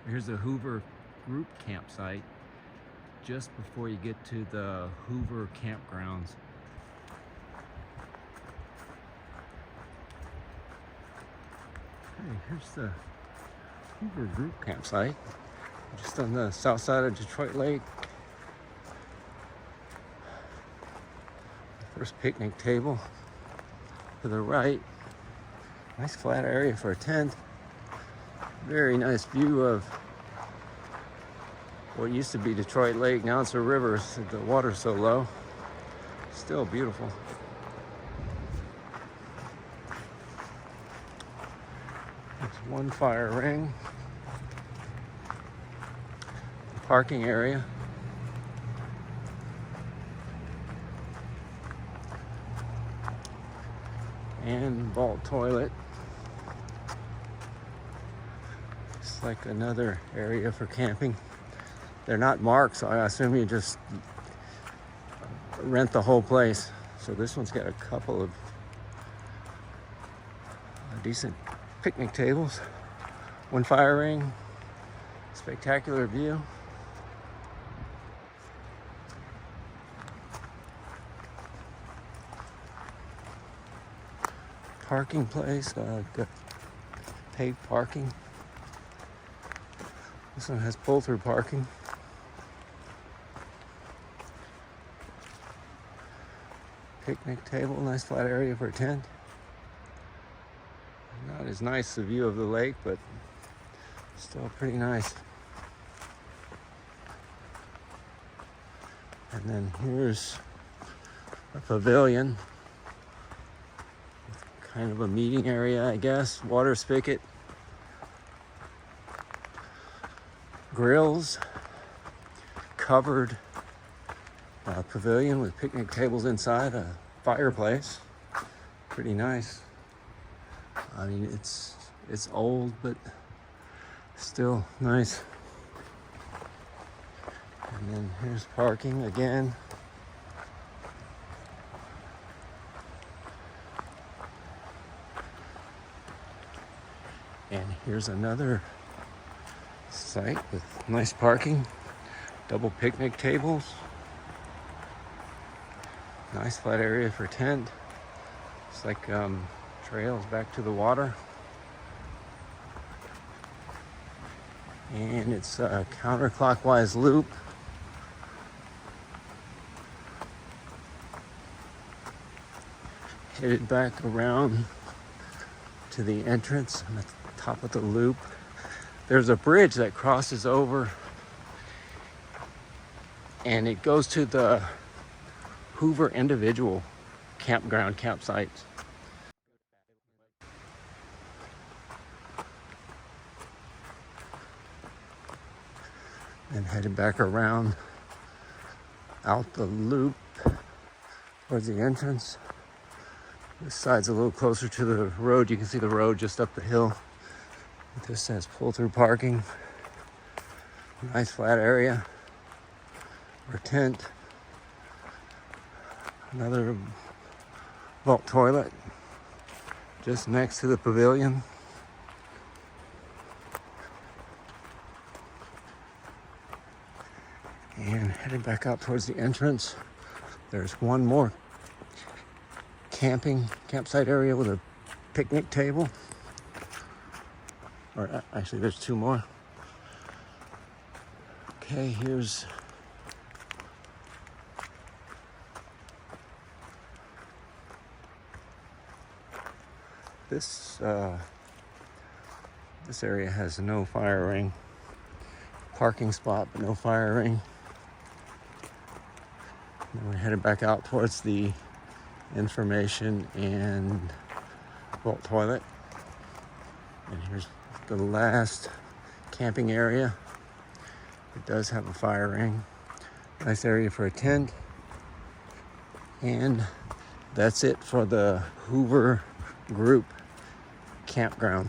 Here's the Hoover Group Campsite just before you get to the Hoover Campgrounds. Okay, here's the Hoover Group Campsite, just on the south side of Detroit Lake. First picnic table to the right. Nice flat area for a tent. Very nice view of what used to be Detroit Lake. Now it's a river. The water's so low. Still beautiful. There's one fire ring. Parking area. And vault toilet. It's like another area for camping. They're not marked, so I assume you just rent the whole place. So this one's got a couple of decent picnic tables. One fire ring. Spectacular view. Parking place, got paved parking. This one has pull-through parking. Picnic table, nice flat area for a tent. Not as nice a view of the lake, but still pretty nice. And then here's a pavilion. Kind of a meeting area, I guess. Water spigot. Grills. Covered pavilion with picnic tables inside. A fireplace. Pretty nice. I mean, it's old, but still nice. And then here's parking again. And here's another site with nice parking, double picnic tables, nice flat area for tent. It's like trails back to the water. And it's a counterclockwise loop. Headed back around to the entrance on the top of the loop. There's a bridge that crosses over and it goes to the Hoover individual campground campsites. And headed back around out the loop towards the entrance. This side's a little closer to the road. You can see the road just up the hill. This has pull-through parking. Nice flat area for tent. Another vault toilet just next to the pavilion. And heading back out towards the entrance, there's one more campsite area with a picnic table. Or actually, there's two more. Okay, here's this area has no fire ring. Parking spot, but no fire ring. And we're headed back out towards the information and vault toilet. And here's the last camping area. It does have a fire ring. Nice area for a tent. And that's it for the Hoover Group Campground.